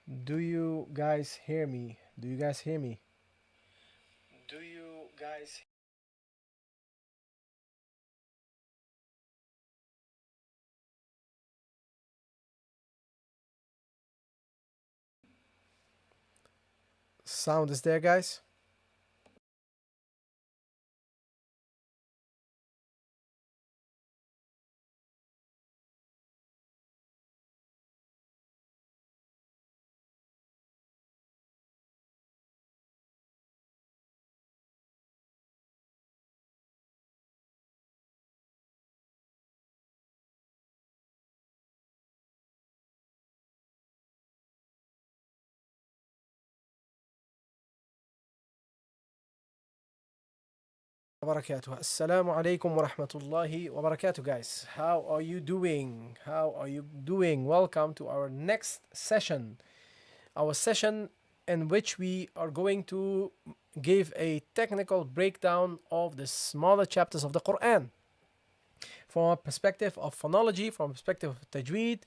Do you guys hear me? Do you guys hear me? Do you guys? Sound is there, guys? Wabarakatuh. Assalamu alaikum wa rahmatullahi wa barakatuh, guys. How are you doing? How are you doing? Welcome to our next session. Our session in which we are going to give a technical breakdown of the smaller chapters of the Quran from a perspective of phonology, from a perspective of tajweed,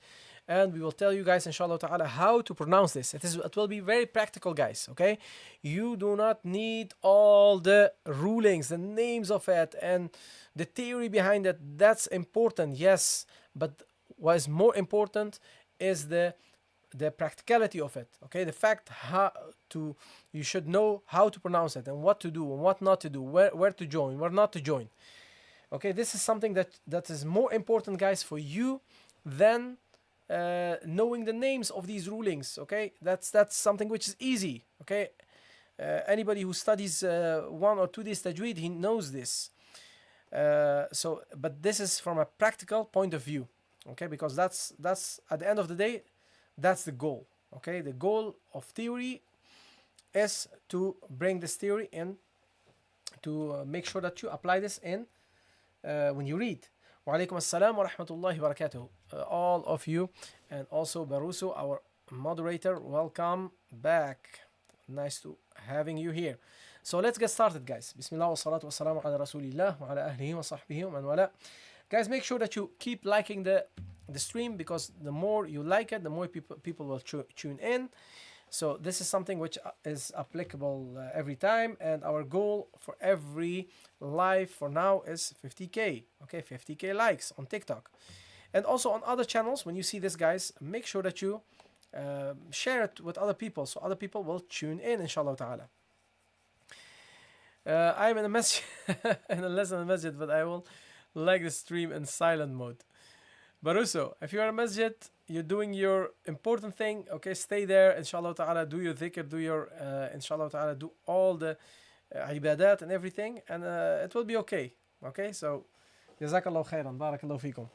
and we will tell you guys inshallah ta'ala how to pronounce this. It will be very practical, guys. Okay, you do not need all the rulings, the names of it, and the theory behind it. That's important, yes, but what is more important is the practicality of it. Okay, the fact how to you should know how to pronounce it and what to do and what not to do, where to join, where not to join. Okay, this is something that is more important, guys, for you than knowing the names of these rulings. Okay, that's something which is easy. Okay, anybody who studies 1 or 2 days tajweed, he knows this. But this is from a practical point of view. Okay, because that's at the end of the day, that's the goal. Okay, the goal of theory is to bring this theory in, to make sure that you apply this in when you read. Wa alaikum assalam wa rahmatullahi wa barakatuh. All of you, and also Baruso, our moderator, welcome back. Nice to having you here. So let's get started, guys. Bismillah wa salatu wa salamu ala rasulillah wa ala ahlihi wa sahbihi wa man wala. Guys, make sure that you keep liking the stream, because the more you like it, the more people will tune in. So this is something which is applicable every time, and our goal for every live for now is 50k. Okay, 50k likes on TikTok, and also on other channels. When you see this, guys, make sure that you share it with other people, so other people will tune in, inshallah ta'ala. I'm in a masjid, in a lesson in the masjid, but I will like the stream in silent mode. Baruso, if you're in a masjid, you're doing your important thing, okay, stay there, inshallah ta'ala, do your dhikr, do your, inshallah ta'ala, do all the ibadat and everything, and it will be okay. Okay, so, jazakallah khairan, barakallahu fikum.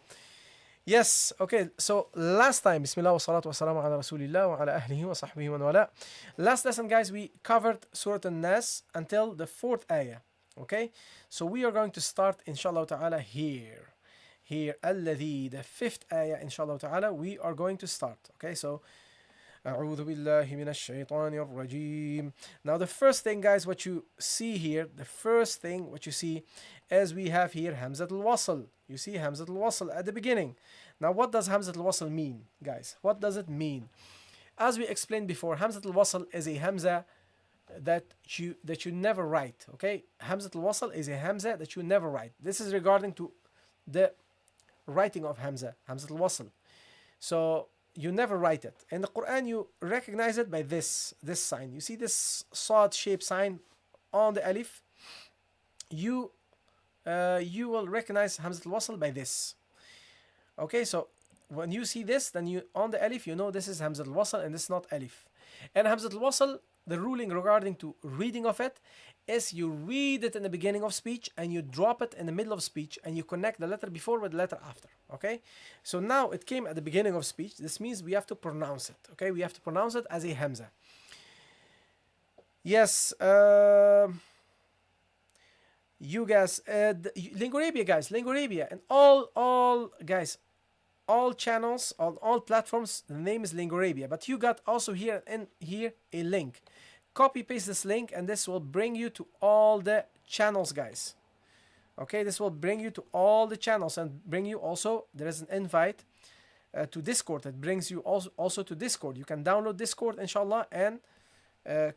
Yes, okay, so last time, bismillah wa salatu wa salamu ala rasulillah wa ala ahlihi wa sahbihi wa wala. Last lesson, guys, we covered Surah An-Nas until the 4th ayah. Okay, so we are going to start, inshallah ta'ala, here. Here, الذي, the 5th ayah, inshallah ta'ala, we are going to start. Okay, so أعوذ بالله من الشيطان الرجيم. Now the first thing, guys, what you see here, the first thing what you see is we have here Hamzat al-Wasl. You see Hamzat al-Wasl at the beginning. Now what does Hamzat al-Wasl mean, guys? What does it mean? As we explained before, Hamzat al-Wasl is a Hamza that you never write. Okay, Hamzat al-Wasl is a Hamza that you never write. This is regarding to the writing of Hamza al-Wasl. So you never write it. In the Quran, you recognize it by this sign. You see this Sad shaped sign on the Alif. You will recognize Hamzat al-Wasl by this. Okay, so when you see this, then you on the Alif, you know this is Hamzat al-Wasl and this is not Alif. And Hamzat al-Wasl, the ruling regarding to reading of it is you read it in the beginning of speech and you drop it in the middle of speech and you connect the letter before with the letter after. Okay, so now it came at the beginning of speech. This means we have to pronounce it. Okay, we have to pronounce it as a Hamza. Yes, you guys, Lingorabia, guys, Lingorabia, and all guys, all channels on all platforms, the name is Lingorabia, but you got also here a link. Copy paste this link and this will bring you to all the channels, guys. Okay, this will bring you to all the channels and bring you also, there is an invite to Discord. It brings you also to Discord. You can download Discord, inshallah, and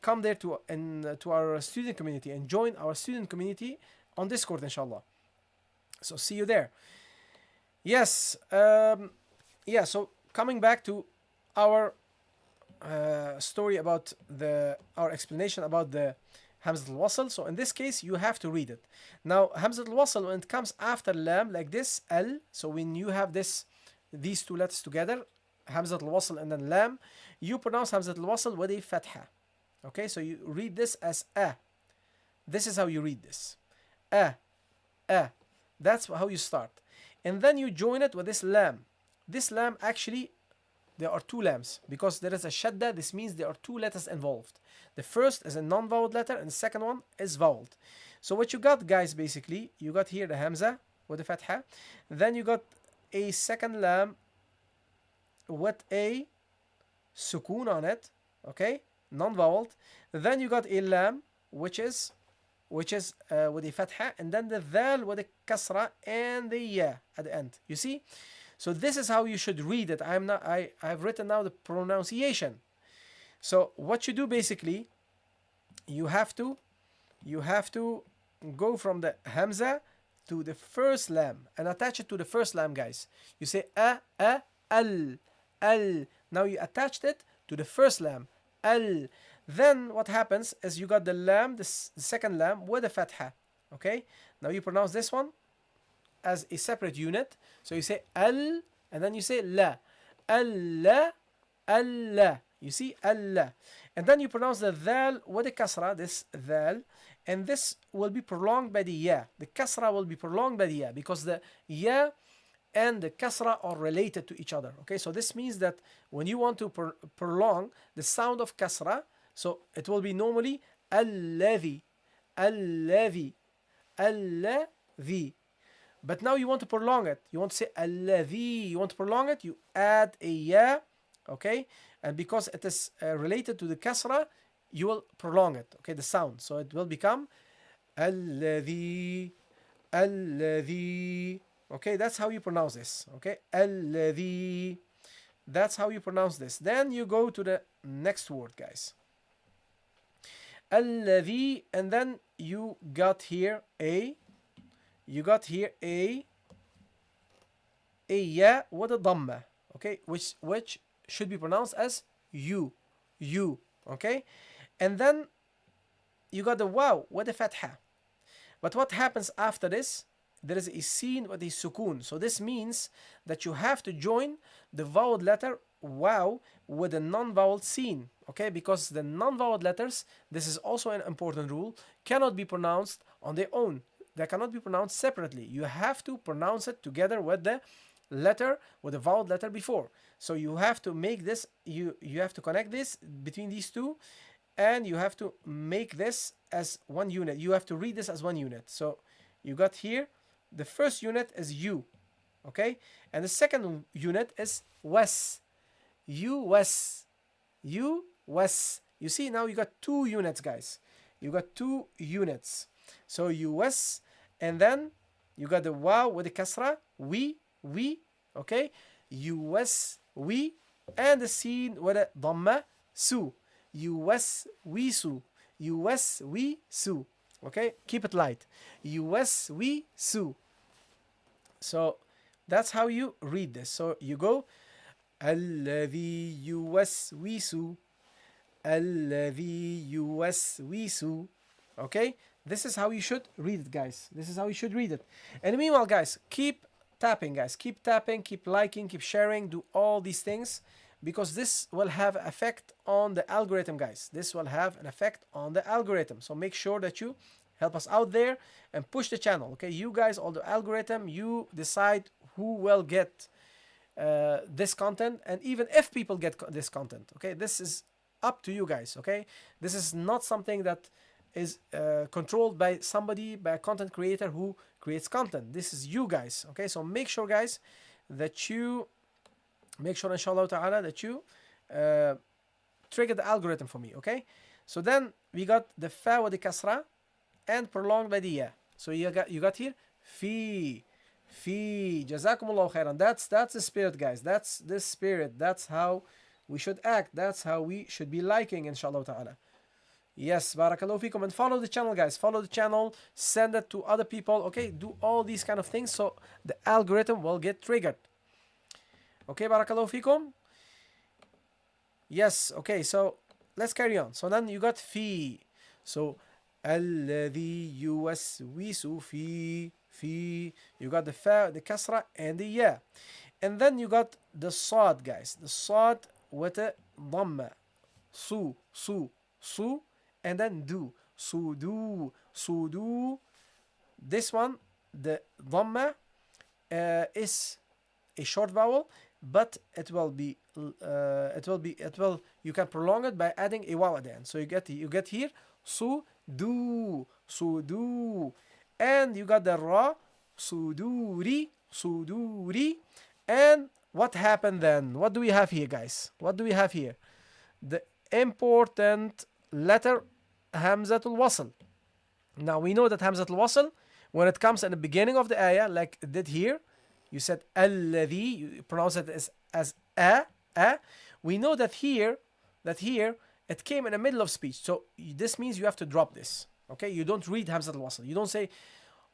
come there to our student community and join our student community on Discord, inshallah. So see you there. Yes. Yeah. So coming back to our story about our explanation about the Hamzat al-Wasl. So in this case, you have to read it. Now, Hamzat al-Wasl, when it comes after Lam, like this, L, so when you have these two letters together, Hamzat al-Wasl and then Lam, you pronounce Hamzat al-Wasl with a Fatha. Okay, so you read this as A. This is how you read this. A. That's how you start. And then you join it with this Lam. This Lam, actually, there are two lams because there is a shadda. This means there are two letters involved. The first is a non-voweled letter and the second one is voweled. So what you got, guys, basically, you got here the Hamza with the Fatha. Then you got a second lam with a sukoon on it, okay, non-voweled. Then you got a lam which is with a Fatha, and then the Dhal with a Kasra and the Ya at the end. You see? So this is how you should read it. I've written now the pronunciation. So what you do basically, you have to go from the Hamza to the first lam and attach it to the first lam, guys. You say al. Now you attached it to the first lam, al. Then what happens is you got the lam, the second lam with a Fatha. Okay. Now you pronounce this one as a separate unit. So you say al and then you say la. Allah. You see, Allah. And then you pronounce the dhal with the kasra, this dhal, and this will be prolonged by the ya. The kasra will be prolonged by the ya because the ya and the kasra are related to each other. Okay, so this means that when you want to prolong the sound of kasra, so it will be normally alladhi. But now you want to prolong it. You want to say alladhi. You want to prolong it. You add a ya, okay? And because it is related to the kasra, you will prolong it, okay? The sound. So it will become alladhi. Okay, that's how you pronounce this, okay? Alladhi. That's how you pronounce this. Then you go to the next word, guys. Alladhi, and then you got here a ya with a dhamma, okay, which should be pronounced as you, okay, and then you got the waw with a fatha. But what happens after this? There is a sin with a sukoon. So this means that you have to join the vowel letter waw with a non-vowel sin, okay, because the non-vowel letters, this is also an important rule, cannot be pronounced on their own. They cannot be pronounced separately. You have to pronounce it together with the letter, with the vowel letter before. So you have to make this, you have to connect this between these two, and you have to make this as one unit. You have to read this as one unit. So you got here, the first unit is you, okay? And the second unit is was. You see, now you got two units, guys. You got two units. So you was, and then you got the waw with the kasra, we, okay? You was, we, and the sin with a dhamma, su. You was, we, su. You was, we, su. Okay? Keep it light. You was, we, su. So that's how you read this. So you go, alladhi yuwaswisu, alladhi yuwaswisu. Okay? This is how you should read it, guys. This is how you should read it. And meanwhile, guys, keep tapping, guys. Keep tapping, keep liking, keep sharing, do all these things, because this will have an effect on the algorithm, guys. This will have an effect on the algorithm. So make sure that you help us out there and push the channel, okay? You guys, all the algorithm, you decide who will get this content, and even if people get this content, okay? This is up to you guys, okay? This is not something that is controlled by somebody, by a content creator who creates content. This is you guys, okay? So make sure, guys, that you inshallah ta'ala, that you trigger the algorithm for me, okay? So then we got the fa with the kasra and prolonged by the ya. So you got here fi, Fi. Jazakumullah khairan. That's the spirit, guys. That's the spirit. That's how we should act. That's how we should be liking, inshallah ta'ala. Yes, barakallahu fikum. And follow the channel, guys. Follow the channel. Send it to other people. Okay, do all these kind of things so the algorithm will get triggered. Okay, barakallahu fikum. Yes, okay, so let's carry on. So then you got fi. So الذي يوسوس في. You got the fa, the kasra, and the ya. And then you got the sad, guys. The sad with a dhamma. Su. And then do. Sudu. This one, the dhamma is a short vowel, but you can prolong it by adding a waw at the end. So you get here sudu, and you got the ra, suduri. And what happened then? What do we have here, guys? What do we have here? The important letter Hamzatul Wasl. Now we know that Hamzatul Wasl, when it comes in the beginning of the ayah, like it did here, you said alladhi, you pronounce it as a. We know that here it came in the middle of speech. So this means you have to drop this. Okay, you don't read Hamzatul Wasl. You don't say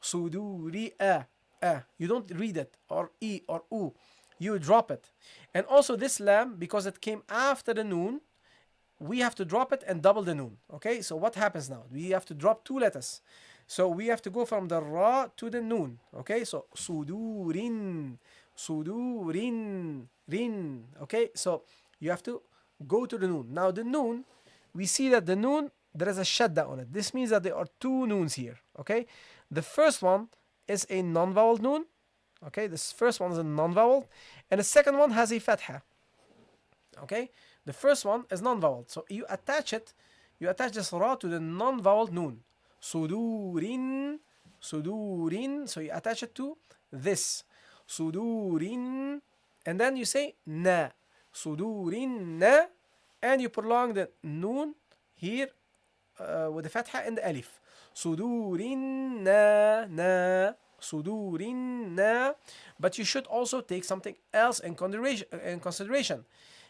suduri a. You don't read it, or e or u. You drop it. And also this lam, because it came after the noon, we have to drop it and double the noon. Okay, so what happens now? We have to drop two letters. So we have to go from the ra to the noon. Okay, so sudurin. Okay, so you have to go to the noon. Now the noon, we see that the noon, there is a shadda on it. This means that there are two noons here. Okay, the first one is a non-vowel noon. Okay, this first one is a non-vowel, and the second one has a fatha. Okay, the first one is non-vowel, so you attach this ra to the non-vowel noon. Sudurin. So you attach it to this. Sudurin. And then you say na. Sudurin na. And you prolong the noon here with the fatha and the alif. Sudurin na. Sudurin na. But you should also take something else in consideration.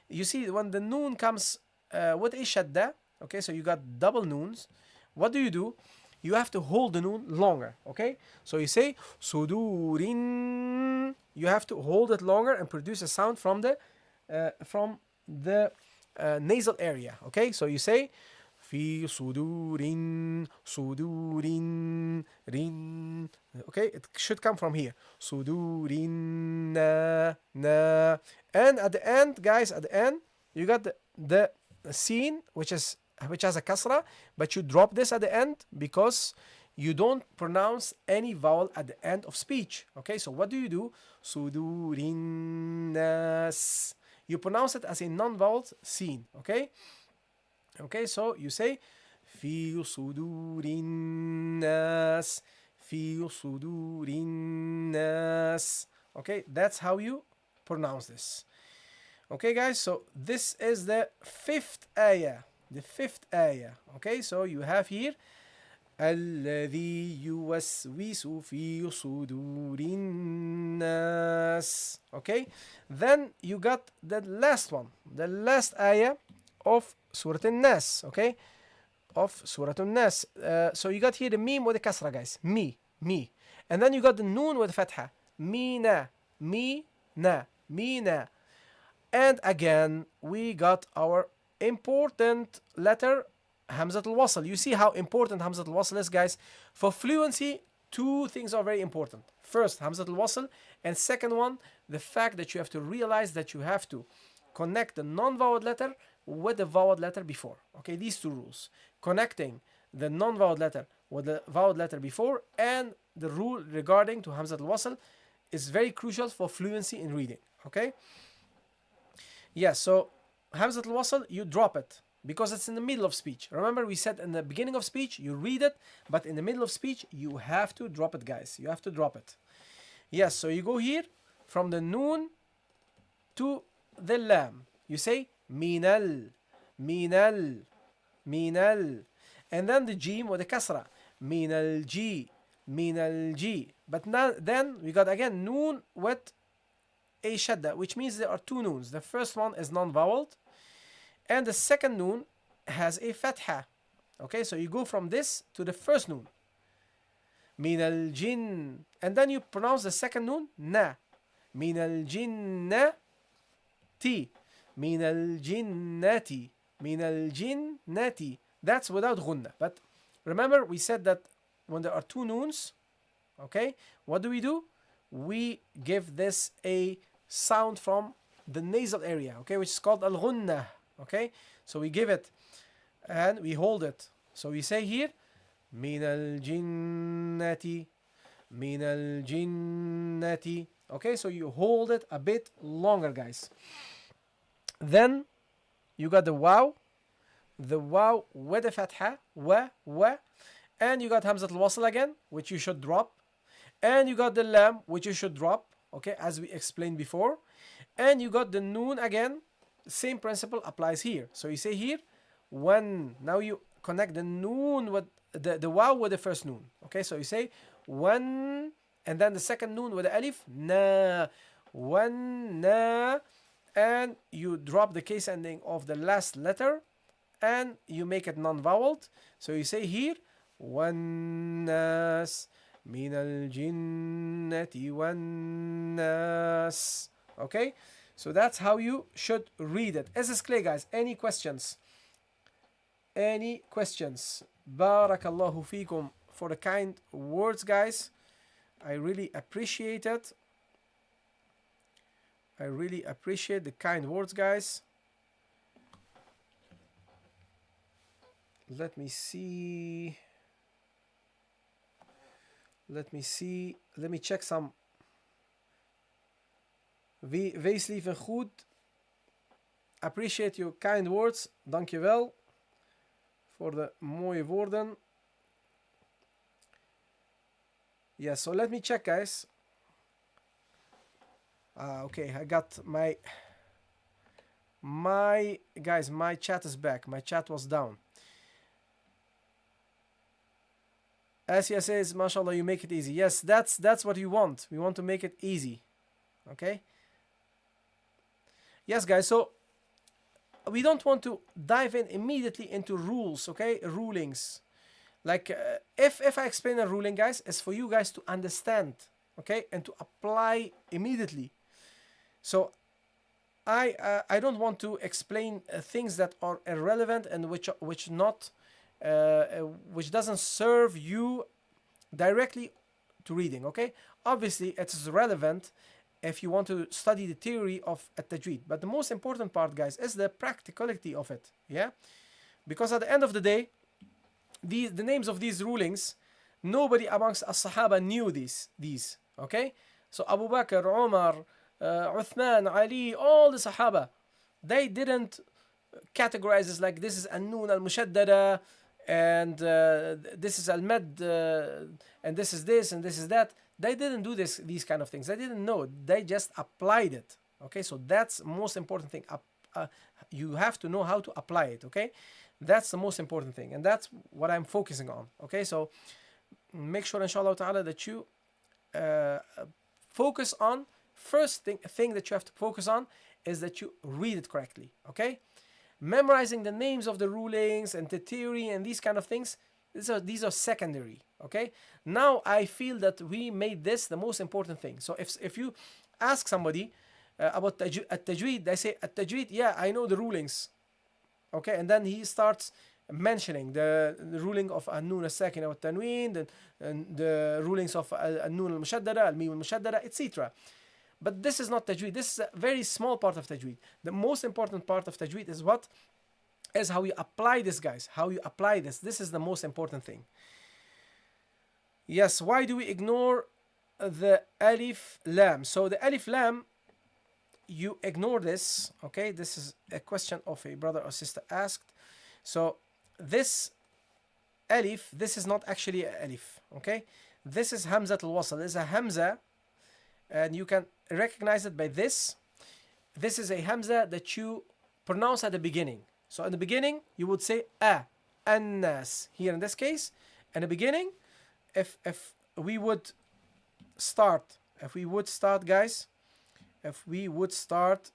You see, when the noon comes with a shadda, okay, so you got double noons. What do? You have to hold the noon longer, okay? So you say sudurin. You have to hold it longer and produce a sound from the nasal area, okay? So you say fi sudurin, rin. Okay, it should come from here. Sudurin na. And at the end, guys, you got the scene, which has a kasra, but you drop this at the end because you don't pronounce any vowel at the end of speech. Okay, so what do? Sudurin nas. You pronounce it as a non-vowel scene. Okay, so you say fi sudurin nas. Okay, that's how you pronounce this. Okay, guys, so this is the fifth ayah. Okay, so you have here الذي يوسوس في صدور الناس. Okay, then you got the last one, the last ayah of Surah An-Nas. Okay, of Surah An-Nas. So you got here the meme with the kasra, guys. Me. And then you got the noon with fatha. Mina. And again, we got our important letter, Hamzatul Wasl. You see how important Hamzatul Wasl is, guys. For fluency, two things are very important. First, Hamzatul Wasl, and second one, the fact that you have to realize that you have to connect the non-vowel letter with the vowel letter before. Okay, these two rules. Connecting the non-vowel letter with the vowel letter before, and the rule regarding to Hamzatul Wasl is very crucial for fluency in reading. Okay? Yes, so Hamzatul Wasl, you drop it because it's in the middle of speech. Remember, we said in the beginning of speech, you read it, but in the middle of speech, you have to drop it, guys. You have to drop it. Yes, so you go here from the noon to the lam. You say minal. And then the jim with the kasra. Minal ji. min al-ji. But now, then we got again noon with a shadda, which means there are two noons. The first one is non-voweled, and the second noon has a fatha. Okay, so you go from this to the first noon. Min al-jinn. And then you pronounce the second noon, na. Min al-jinnati. Min al-jinnati. Min al-jinnati. That's without ghunna. But remember, we said that when there are two noons, okay, what do? We give this a sound from the nasal area, okay, which is called al-ghunna, okay? So we give it and we hold it. So we say here, min al-jinnati, min al-jinnati. Okay, so you hold it a bit longer, guys. Then you got the waw with the fatha, wa, and you got hamzat al-wasl again, which you should drop, and you got the lam, which you should drop, okay, as we explained before, and you got the noon again. Same principle applies here. So you say here, when, now you connect the noon with the waw with the first noon, okay, so you say when, and then the second noon with the alif, na, when, na, and you drop the case ending of the last letter, and you make it non-voweled. So you say here, وَالنَّاسِ مِنَ الْجِنَّةِ وَالنَّاسِ. Okay? So that's how you should read it. Is this clear, guys? Any questions? Any questions? Barakallahu feekum for the kind words, guys. I really appreciate it. I really appreciate the kind words, guys. Let me see. Let me check some. Wees lief en goed. Appreciate your kind words. Dankjewel voor de mooie woorden. Yeah, so let me check, guys. Okay, I got my guys, my chat is back. My chat was down. Asia says, mashallah, you make it easy. Yes, that's what you want. We want to make it easy. Okay? Yes, guys, so we don't want to dive in immediately into rules, okay? Rulings. Like, if I explain a ruling, guys, it's for you guys to understand, okay? And to apply immediately. So, I don't want to explain things that are irrelevant and which doesn't serve you directly to reading, okay? Obviously, it is relevant if you want to study the theory of Tajweed. But the most important part, guys, is the practicality of it, yeah? Because at the end of the day, the names of these rulings, nobody amongst as-Sahaba knew these, okay? So Abu Bakr, Umar, Uthman, Ali, all the Sahaba, they didn't categorize this like this is an-nun al-mushaddada, and this is al-mad, and this is this, and this is that. They didn't do these kind of things. They didn't know. They just applied it. Okay, so that's the most important thing. You have to know how to apply it. Okay, that's the most important thing, and that's what I'm focusing on. Okay, so make sure, inshallah ta'ala, that you focus on first thing that you have to focus on is that you read it correctly. Okay, memorizing the names of the rulings and the theory and these kind of things, these are secondary. Okay, now I feel that we made this the most important thing. So if you ask somebody about Tajweed, they say Tajweed, yeah, I know the rulings. Okay, and then he starts mentioning the ruling of an-nun as-sakina wa tanween, and the rulings of an-nun al-mushaddada, al-mim al-mushaddada, etc. But this is not Tajweed. This is a very small part of Tajweed. The most important part of Tajweed is what? Is how you apply this, guys. How you apply this. This is the most important thing. Yes, why do we ignore the alif lam? So the alif lam, you ignore this. Okay, this is a question of a brother or sister asked. So this alif, this is not actually a alif. Okay, this is hamzat al-wasl. This is a hamza, and you can recognize it by this. This is a hamza that you pronounce at the beginning. So in the beginning, you would say a, an-nas. Here in this case, in the beginning, if we would start, guys, if we would start,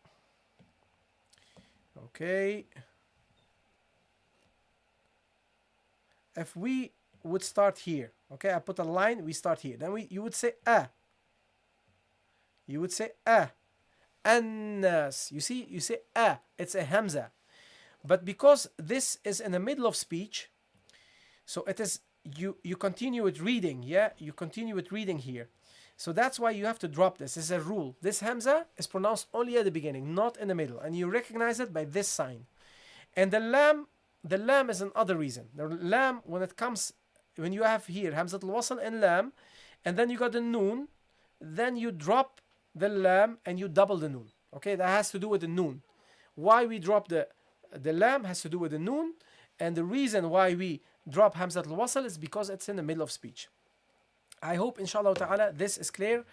okay, if we would start here, okay, I put a line, we start here, then you would say you would say annas. You say it's a hamza, but because this is in the middle of speech, so it is, you continue with reading, yeah, you continue with reading here, so that's why you have to drop this. This is a rule. This hamza is pronounced only at the beginning, not in the middle, and you recognize it by this sign. And the lam is another reason. The lam, when you have here hamzat al-wasl and lam, and then you got the noon, then you drop the lam and you double the noon. Okay, that has to do with the noon. Why we drop the lam has to do with the noon, and the reason why we drop hamzat al-wasl is because it's in the middle of speech. I hope inshallah ta'ala this is clear.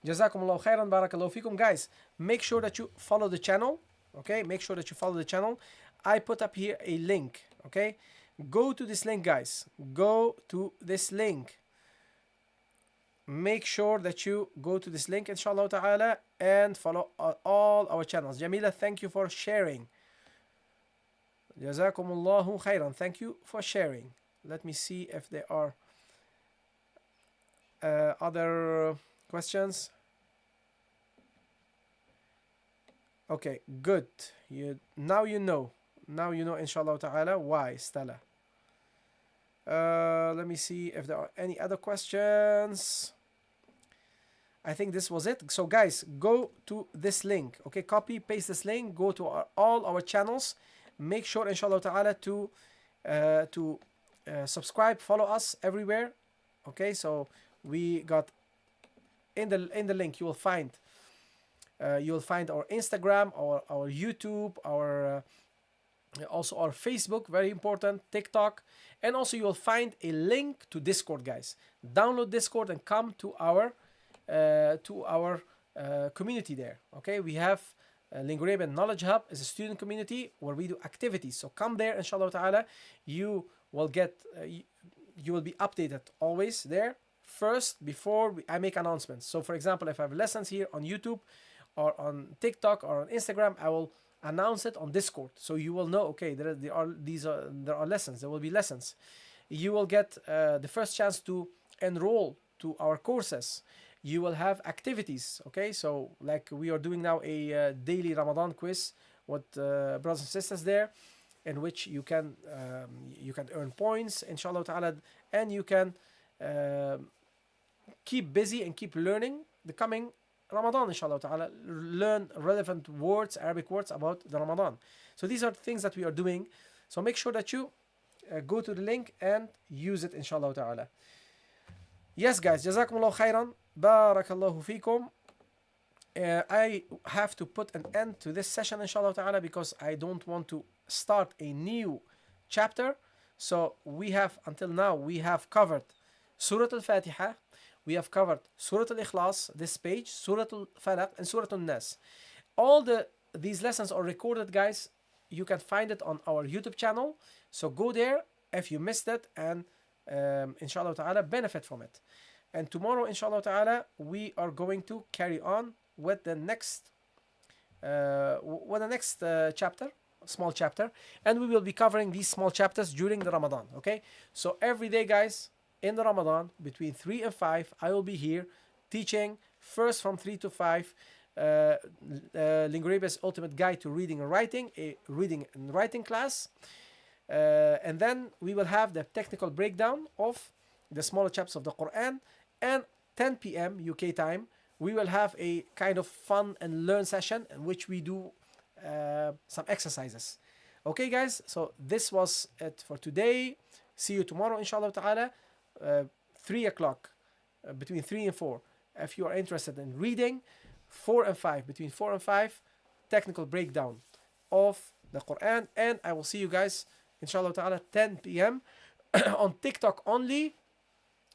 Jazakumullahu khairan, barakallahu fikum. Guys, make sure that you follow the channel. Okay, make sure that you follow the channel. I put up here a link. Okay, go to this link, guys. Go to this link. Make sure that you go to this link inshallah ta'ala and follow all our channels. Jamila, thank you for sharing. Jazakumullahu khairan. Thank you for sharing. Let me see if there are other questions. Okay, good. Now you know inshallah ta'ala why, Stella. Let me see if there are any other questions. I think this was it. So guys, go to this link. Okay, copy, paste this link, go to all our channels. Make sure inshallah ta'ala to subscribe, follow us everywhere. Okay, so we got in the link you will find our Instagram, our YouTube, our also our Facebook, very important, TikTok, and also you will find a link to Discord, guys. Download Discord and come to our community there. Okay, we have Lingo Arabian Knowledge Hub is a student community where we do activities. So come there, inshallah ta'ala. You will get you will be updated always there first before I make announcements. So for example, if I have lessons here on YouTube or on TikTok or on Instagram, I will announce it on Discord, so you will know, okay, there are lessons, there will be lessons. You will get the first chance to enroll to our courses. You will have activities, okay, so like we are doing now a daily Ramadan quiz with brothers and sisters there, in which you can earn points inshallah ta'ala, and you can keep busy and keep learning the coming Ramadan inshallah ta'ala, learn relevant words, Arabic words about the Ramadan. So these are things that we are doing, so make sure that you go to the link and use it inshallah ta'ala. Yes guys, jazakumullahu khairan, barakallahu fikum. I have to put an end to this session inshallah ta'ala because I don't want to start a new chapter. So we have, until now, we have covered Surah Al-Fatiha, we have covered Surah Al-Ikhlas, this page, Surah Al-Falaq, and Surah Al-Nas. All these lessons are recorded, guys. You can find it on our YouTube channel. So go there if you missed it, and inshallah ta'ala benefit from it. And tomorrow, inshallah ta'ala, we are going to carry on with the next chapter, small chapter, and we will be covering these small chapters during the Ramadan. Okay, so every day, guys, in the Ramadan between 3 and 5, I will be here teaching first from 3 to 5 Lingo Arabia's Ultimate Guide to Reading and Writing, a reading and writing class, and then we will have the technical breakdown of the smaller chapters of the Quran, and 10 p.m. UK time we will have a kind of fun and learn session in which we do some exercises. Okay guys, so this was it for today. See you tomorrow inshallah ta'ala, 3 o'clock, between 3 and 4 if you are interested in reading, 4 and 5, between 4 and 5, technical breakdown of the Quran, and I will see you guys inshallah ta'ala 10 p.m. on TikTok only.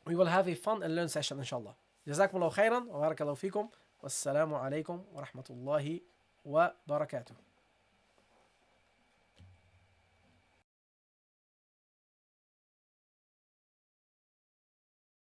We will have a fun and learn session inshallah. Jazakumullahu khairan wa barakallahu fikum. Wassalamu alaikum wa rahmatullahi wa barakatuh.